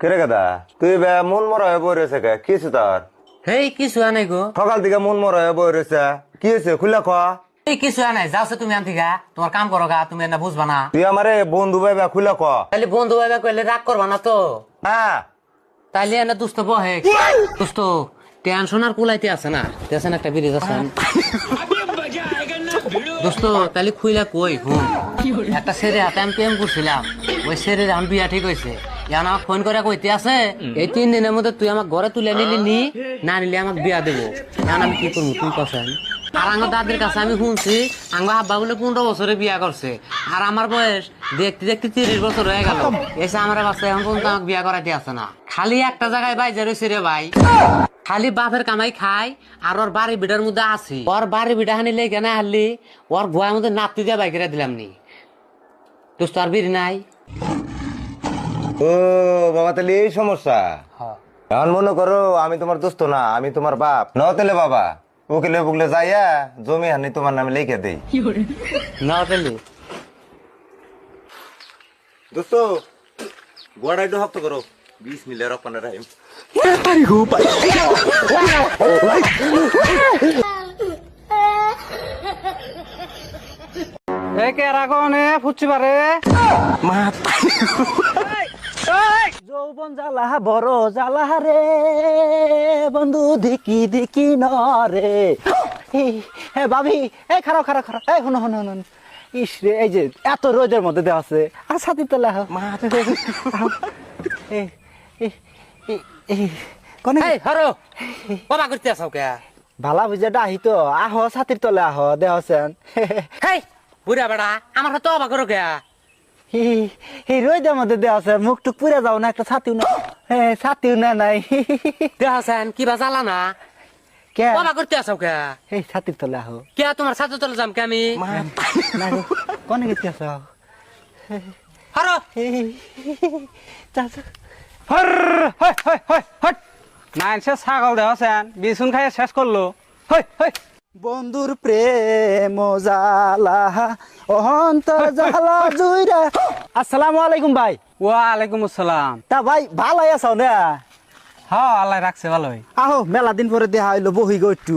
কেরে গাদা তুই মন মরা হয়ে বই রয়েছে কে কিছু তার হেই কিছু আনাই গো সকাল থেকে মন মরা হয়ে বই রয়েছে কি হয়েছে খুলে খ এই কিছু আনাই যাওছে তুমি আনতি গা তোমার কাম করো গা তুমি না বুঝবা না তুই আমারে বন্ধু ভাইবা খুলে ক তাহলে বন্ধু ভাইবা কইলে রাগ করবা না তো হ্যাঁ তাইলে এনে দুস্থ বহে দুস্থ টেনশন আর কুলাইতে আছে না টেনশন একটা বিরিজ আছে দোস্ত তাহলে খুইলা কই হুম একটা ছেড়ে হাতে আমি প্রেম করছিলাম ওই ছেড়ে আমি বিয়া ঠিক হয়েছে এখন আমাকে ফোন করে কইতে আছে এই 3 দিনের মধ্যে তুই আমাকে ঘরে তুলে নিলি নি না নিলে আমাকে বিয়া দেবো এখন আমি কি করবো তুই কছেন আর আমার দাদির কাছে আমি শুনছি আমার আব্বা বলে 15 বছরে বিয়া করছে আর আমার বয়স দেখতে দেখতে 30 বছর হয়ে গেল এসে আমার বাচ্চা এখন পর্যন্ত আমাকে বিয়া করাইতে আসে না খালি একটা জায়গায় বাইজা রয়েছে রে ভাই খালি বাপের কামাই খাই আর ওর বাড়ি বিটার মধ্যে আছি ওর বাড়ি বিটা হানি লেগে না হারলি ওর ভয়ের মধ্যে নাপতি দিয়ে বাইকেরা দিলাম নি দোস্ত আর বিড়ি নাই ও বাবা তাহলে এই সমস্যা এখন মনে করো আমি তোমার দোস্ত না আমি তোমার বাপ ন তাহলে বাবা উকিলে বুকলে যাইয়া জমি হানি তোমার নামে লিখে দেই না তাহলে দোস্ত গোড়া একটু হপ্ত করো 20 মিলে রপ্পানের রাহিম যৌবন জ্বালা বড় জ্বালা রে বন্ধু দেখি দেখি নরে হে ভাবি এই খারাপ খারাপ খারাপ এই শুনো শুনো শুনো ইস রে এই যে এত রোদের মধ্যে দেওয়া আছে আর সাথে তোলা ভালা বুঝে ডাহি তো আহ ছাতির তলে আহ দেহছেন বুড়া বেড়া আমার তো অবাক করো কে এই রোদের মধ্যে দেওয়া আছে মুখ টুক পুড়ে যাও না একটা ছাতিও না ছাতিও না নাই দেখাছেন কিবা জ্বালা না কে অবাক করতে আসাও কে এই ছাতির তলে আহ কে তোমার সাথে চলে যাম কে আমি কোনে গেছি আস হারো নাইনসে ছাগল দেওয়াছেন বিছুন খাইয়ে শেষ করলো বন্ধুর প্রেম জালা অন্তর জালা জুইরা আসসালামু আলাইকুম ভাই ওয়ালাইকুম আসসালাম তা ভাই ভালাই আছো না হ্যাঁ আল্লাহ রাখছে ভালোই আহো মেলা দিন পরে দেখা হইলো বহি গো একটু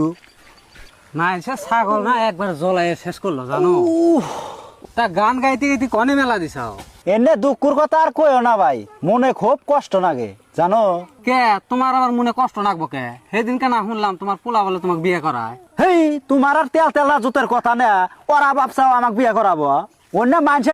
নাইনসে ছাগল না একবার জ্বলাইয়ে শেষ করলো জানো তা গান গাইতে গাইতে কনে মেলা দিছাও এনে দুঃখর কথা আর কইও না ভাই মনে খুব কষ্ট লাগে জানো কে তোমার আবার মনে কষ্ট লাগবো কে সেদিনকে না শুনলাম তোমার পোলা বলে তোমাকে বিয়ে করায় হেই তোমার আর তেল তেলা জুতের কথা না ওরা বাপসাও আমাকে বিয়ে করাবো অন্য মানুষ